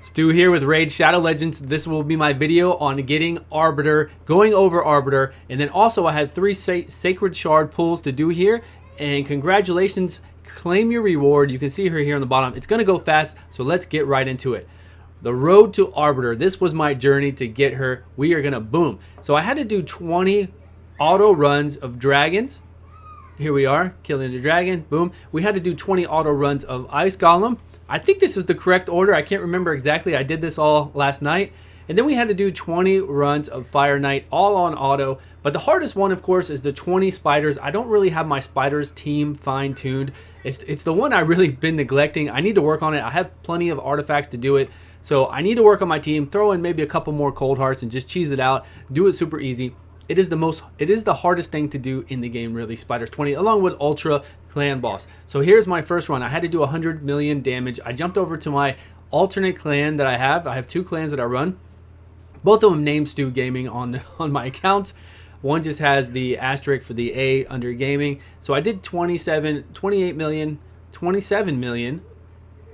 Stu here with Raid Shadow Legends. This will be my video on getting Arbiter, going over Arbiter, and then also I had 3 Sacred Shard pulls to do here, and congratulations, claim your reward. You can see her here on the bottom. It's going to go fast, so let's get right into it. The road to Arbiter, this was my journey to get her. We are going to boom. So I had to do 20 auto runs of dragons. Here we are, killing the dragon, boom. We had to do 20 auto runs of Ice Golem. I think this is the correct order. I can't remember exactly. I did this all last night. And then we had to do 20 runs of Fire Knight, all on auto. But the hardest one, of course, is the 20 spiders. I don't really have my spiders team fine-tuned. It's the one I really been neglecting. I need to work on it. I have plenty of artifacts to do it. So I need to work on my team, throw in maybe a couple more cold hearts and just cheese it out. Do it super easy. It is the hardest thing to do in the game, really, Spiders 20, along with Ultra Clan Boss. So here's my first run. I had to do 100 million damage. I jumped over to my alternate clan that I have. I have 2 clans that I run. Both of them named StewGaming on my accounts. One just has the asterisk for the A under gaming. So I did 28 million, 27 million.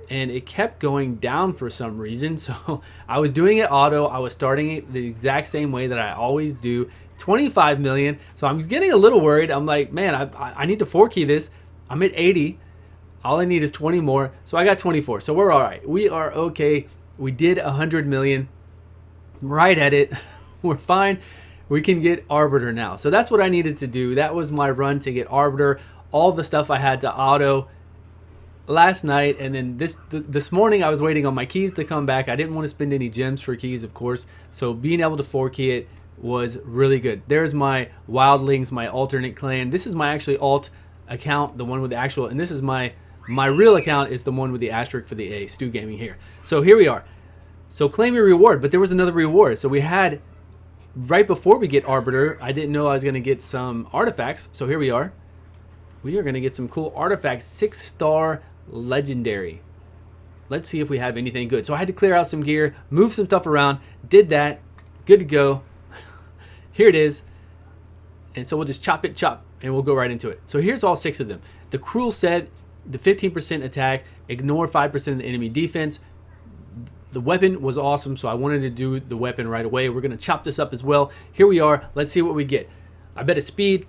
And it kept going down for some reason. So I was doing it auto. I was starting it the exact same way that I always do. 25 million. So I'm getting a little worried. I'm like, man, I need to 4-key this. I'm at 80. All I need is 20 more. So I got 24. So we're all right. We are okay. We did 100 million. Right at it. We're fine. We can get Arbiter now. So that's what I needed to do. That was my run to get Arbiter. All the stuff I had to auto last night, and then this morning I was waiting on my keys to come back. I didn't want to spend any gems for keys, of course. So being able to 4-key it was really good. There's my wildlings, my alternate clan. This is my actually alt account, the one with the actual, and this is my real account is the one with the asterisk for the A, StewGaming here. So here we are. So claim your reward, but there was another reward. So we had, right before we get Arbiter, I didn't know I was going to get some artifacts. So here we are. We are going to get some cool artifacts, 6-star legendary. Let's see if we have anything good. So I had to clear out some gear, move some stuff around, did that, good to go. Here it is. And so we'll just chop, and we'll go right into it. So here's all 6 of them. The Cruel Set, the 15% attack, ignore 5% of the enemy defense. The weapon was awesome, so I wanted to do the weapon right away. We're going to chop this up as well. Here we are. Let's see what we get. I bet a speed.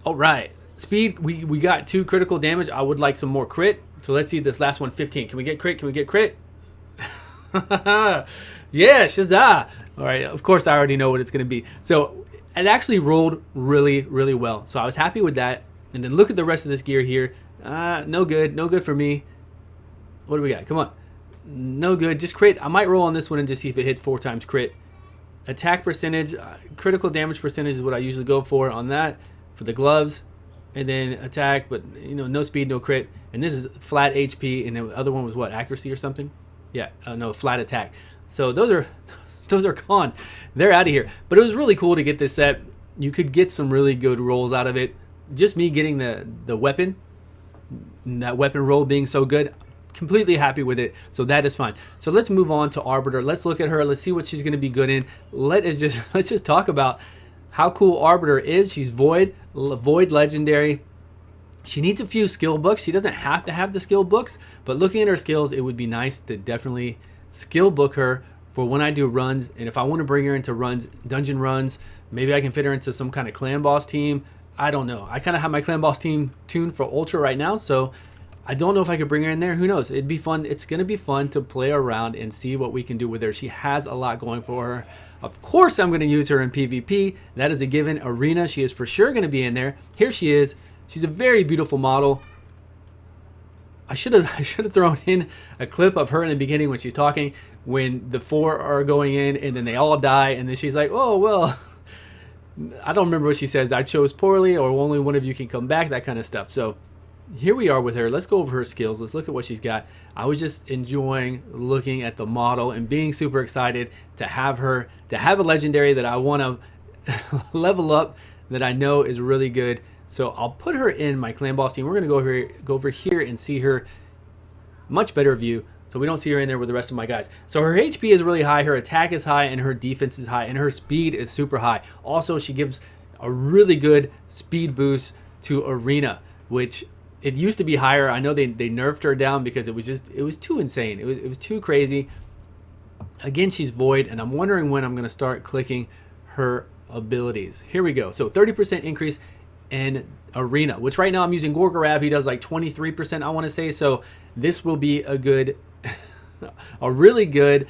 All right. Speed, we got 2 critical damage. I would like some more crit. So let's see this last one, 15. Can we get crit? Can we get crit? Yeah, Shazah. All right, of course I already know what it's going to be. So it actually rolled really, really well. So I was happy with that. And then look at the rest of this gear here. No good. No good for me. What do we got? Come on. No good. Just crit. I might roll on this one and just see if it hits 4 times crit. Attack percentage, critical damage percentage is what I usually go for on that. For the gloves. And then attack, but you know, no speed, no crit. And this is flat HP, and the other one was what, accuracy or something? Yeah, no, flat attack. So those are gone. They're out of here. But it was really cool to get this set. You could get some really good rolls out of it. Just me getting the weapon, that weapon roll being so good, completely happy with it. So that is fine. So let's move on to Arbiter. Let's look at her. Let's see what she's going to be good in. Let's just talk about how cool Arbiter is. She's Void legendary. She needs a few skill books. She doesn't have to have the skill books, but looking at her skills, it would be nice to definitely skill book her for when I do runs. And if I want to bring her into runs, dungeon runs, maybe I can fit her into some kind of clan boss team. I don't know. I kind of have my clan boss team tuned for Ultra right now, so I don't know if I could bring her in there. Who knows? It'd be fun. It's going to be fun to play around and see what we can do with her. She has a lot going for her. Of course, I'm going to use her in PvP. That is a given. Arena, she is for sure going to be in there. Here she is. She's a very beautiful model. I should have thrown in a clip of her in the beginning when she's talking, when the 4 are going in and then they all die, and then she's like, "Oh well." I don't remember what she says. I chose poorly, or only one of you can come back. That kind of stuff. So here we are with her. Let's go over her skills. Let's look at what she's got. I was just enjoying looking at the model and being super excited to have her, to have a legendary that I want to level up, that I know is really good. So I'll put her in my clan boss team. We're going to go over here and see her much better view, so we don't see her in there with the rest of my guys. So her HP is really high, her attack is high, and her defense is high, and her speed is super high. Also, she gives a really good speed boost to Arena, which It used to be higher. I know they nerfed her down because it was too insane. It was too crazy. Again, she's void, and I'm wondering when I'm going to start clicking her abilities. Here we go. So 30% increase in arena, which right now I'm using Gorgorab. He does like 23%, I want to say. So this will be a good, a really good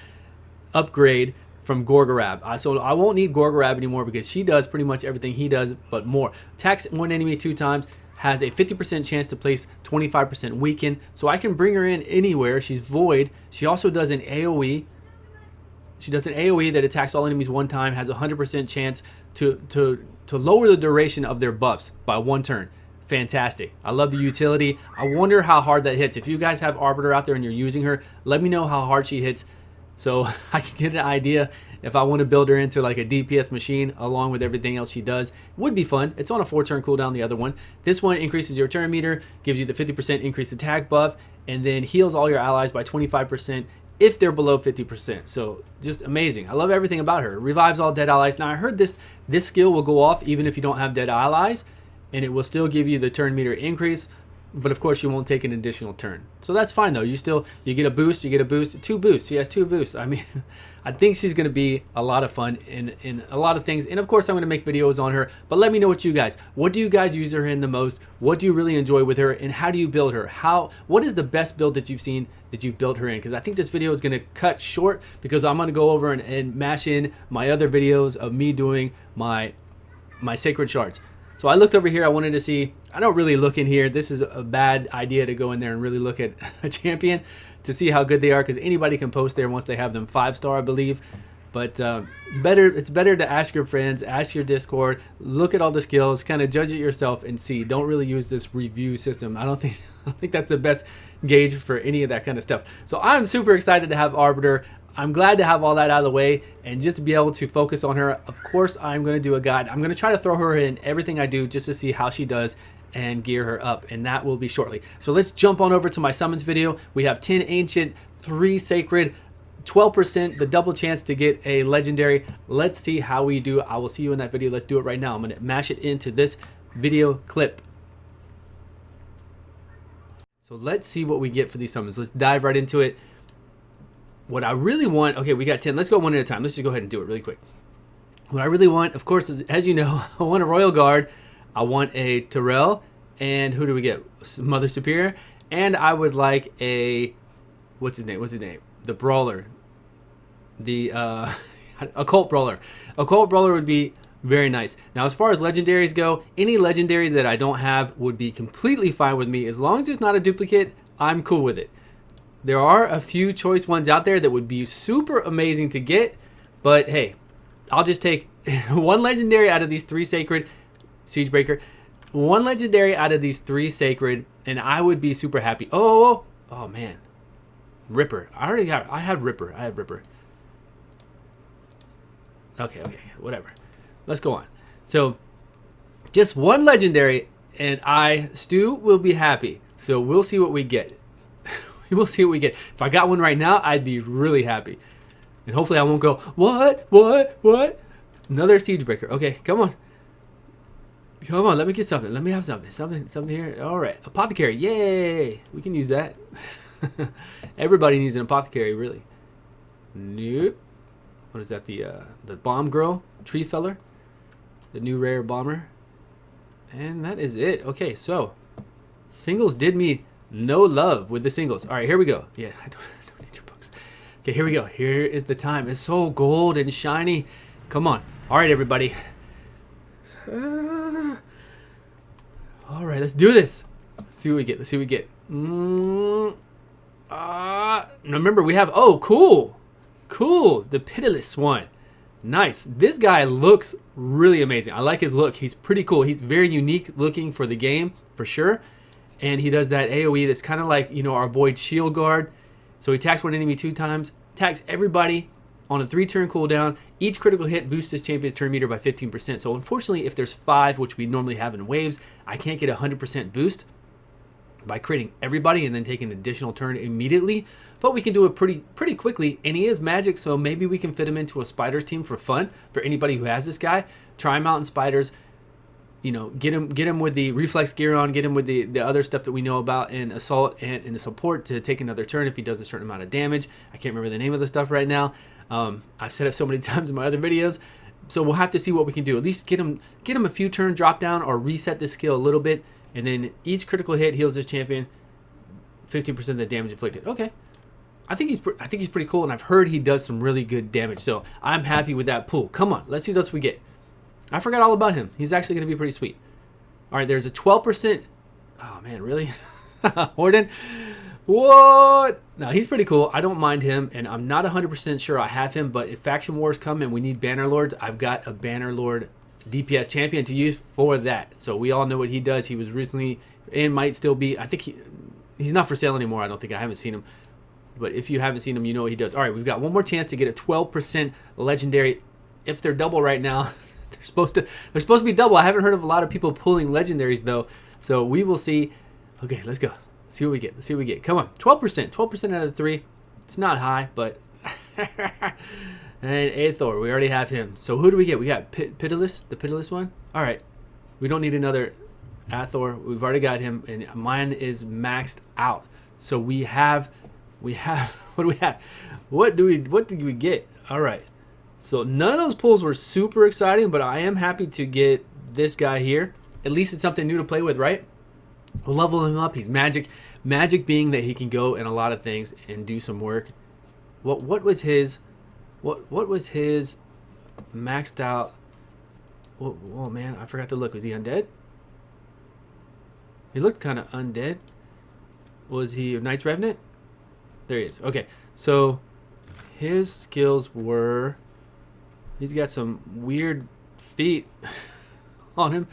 upgrade from Gorgorab. So I won't need Gorgorab anymore because she does pretty much everything he does, but more. Attacks one enemy 2 times, has a 50% chance to place 25% weaken. So I can bring her in anywhere. She's void. She also does an AoE. She does an AoE that attacks all enemies 1 time, has a 100% chance to lower the duration of their buffs by 1 turn. Fantastic. I love the utility. I wonder how hard that hits. If you guys have Arbiter out there and you're using her, let me know how hard she hits so I can get an idea if I want to build her into like a DPS machine along with everything else she does. It would be fun. It's on a 4-turn cooldown, the other one. This one increases your turn meter, gives you the 50% increased attack buff, and then heals all your allies by 25% if they're below 50%. So just amazing. I love everything about her. Revives all dead allies. Now I heard this skill will go off even if you don't have dead allies, and it will still give you the turn meter increase, but of course you won't take an additional turn. So that's fine though. You get a boost, 2 boosts. She has 2 boosts. I mean, I think she's going to be a lot of fun in a lot of things. And of course I'm going to make videos on her, but let me know what do you guys use her in the most? What do you really enjoy with her, and how do you build her? What is the best build that you've seen that you've built her in? Because I think this video is going to cut short because I'm going to go over and mash in my other videos of me doing my sacred shards. So I looked over here. I wanted to see. I don't really look in here. This is a bad idea to go in there and really look at a champion to see how good they are, because anybody can post there once they have them 5-star, I believe. But it's better to ask your friends, ask your Discord, look at all the skills, kind of judge it yourself and see. Don't really use this review system. I don't think that's the best gauge for any of that kind of stuff. So I'm super excited to have Arbiter. I'm glad to have all that out of the way and just to be able to focus on her. Of course, I'm going to do a guide. I'm going to try to throw her in everything I do just to see how she does and gear her up, and that will be shortly. So let's jump on over to my summons video. We have 10 ancient, 3 sacred, 12% the double chance to get a legendary. Let's see how we do. I will see you in that video. Let's do it right now. I'm going to mash it into this video clip. So let's see what we get for these summons. Let's dive right into it. What I really want, okay, we got 10. Let's go one at a time. Let's just go ahead and do it really quick. What I really want, of course, is, as you know, I want a Royal Guard. I want a Terrell, and who do we get? Mother Superior, and I would like a, what's his name? The Brawler, the Occult Brawler. Occult Brawler would be very nice. Now, as far as legendaries go, any legendary that I don't have would be completely fine with me. As long as it's not a duplicate, I'm cool with it. There are a few choice ones out there that would be super amazing to get, but hey, I'll just take one legendary out of these 3 sacred. Siegebreaker, 1 legendary out of these 3 sacred, and I would be super happy. Oh man, Ripper. I have Ripper. Okay, whatever. Let's go on. So just 1 legendary, and Stu will be happy. So we'll see what we get. We'll see what we get. If I got one right now, I'd be really happy, and hopefully I won't go what. Another Siegebreaker. Okay, come on. Come on, let me get something. Let me have something. Something here. All right. Apothecary. Yay. We can use that. Everybody needs an apothecary, really. Nope. What is that? The bomb girl? Tree feller? The new rare bomber? And that is it. Okay, so singles did me no love with the singles. All right, here we go. Yeah, I don't need your books. Okay, here we go. Here is the time. It's so gold and shiny. Come on. All right, everybody. All right, let's do this. Let's see what we get. Remember, we have, cool, the Pitiless one. Nice. This guy looks really amazing. I like his look. He's pretty cool. He's very unique looking for the game, for sure. And he does that AoE that's kind of like, our boy Shield Guard. So he attacks one enemy 2 times, attacks everybody on a 3-turn cooldown. Each critical hit boosts this champion's turn meter by 15%. So unfortunately, if there's 5, which we normally have in waves, I can't get a 100% boost by critting everybody and then taking an additional turn immediately. But we can do it pretty quickly, and he is magic, so maybe we can fit him into a Spiders team for fun. For anybody who has this guy, try him out in Spiders. you know, get him with the reflex gear on, get him with the other stuff that we know about in assault and in the support to take another turn if he does a certain amount of damage. I can't remember the name of the stuff right now. I've said it so many times in my other videos, so we'll have to see what we can do. At least get him a few turn drop down or reset the skill a little bit, and then each critical hit heals this champion 15% of the damage inflicted. Okay, I think he's pretty cool, and I've heard he does some really good damage, so I'm happy with that pool. Come on, let's see what else we get. I forgot all about him. He's actually going to be pretty sweet. All right, there's a 12%. Oh, man, really? Horden? What? No, he's pretty cool. I don't mind him, and I'm not 100% sure I have him, but if Faction Wars come and we need Banner Lords, I've got a Banner Lord DPS champion to use for that. So we all know what he does. He was recently and might still be. I think he's not for sale anymore. I don't think. I haven't seen him. But if you haven't seen him, you know what he does. All right, we've got one more chance to get a 12% legendary. If they're double right now, they're supposed to be double. I haven't heard of a lot of people pulling legendaries though, so we will see. Okay, let's go. Let's see what we get. Let's see what we get. Come on, 12% out of the 3. It's not high, but and Aethor, we already have him. So who do we get? We got Pitiless, the Pitiless one. All right, we don't need another Aethor. We've already got him, and mine is maxed out. So we have what do we have? What did we get? All right. So none of those pulls were super exciting, but I am happy to get this guy here. At least it's something new to play with, right? We'll level him up. He's magic. Magic being that he can go in a lot of things and do some work. What was his maxed out? Oh man, I forgot to look. Was he undead? He looked kind of undead. Was he Knight's Revenant? There he is. Okay, so his skills were. He's got some weird feet on him.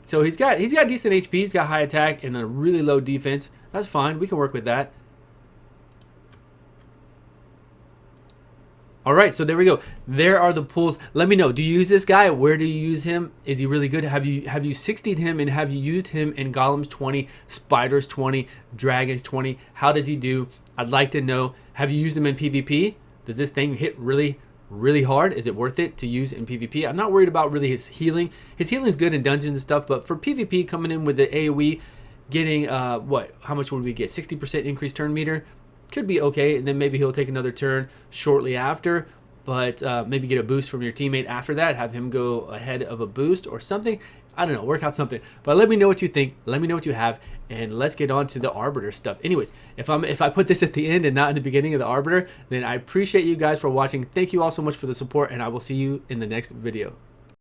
So he's got decent HP, he's got high attack and a really low defense. That's fine. We can work with that. All right, so there we go. There are the pulls. Let me know. Do you use this guy? Where do you use him? Is he really good? Have you 60'd him, and have you used him in Golems 20, Spiders 20, Dragons 20? How does he do? I'd like to know. Have you used him in PvP? Does this thing hit really hard? Is it worth it to use in PvP? I'm not worried about really his healing. His healing is good in dungeons and stuff, but for PvP, coming in with the AoE, getting how much would we get? 60% increased turn meter could be okay, and then maybe he'll take another turn shortly after, but maybe get a boost from your teammate after that, have him go ahead of a boost or something. I don't know, work out something. But let me know what you think. Let me know what you have, and let's get on to the Arbiter stuff. Anyways, if I put this at the end and not in the beginning of the Arbiter, then I appreciate you guys for watching. Thank you all so much for the support, and I will see you in the next video.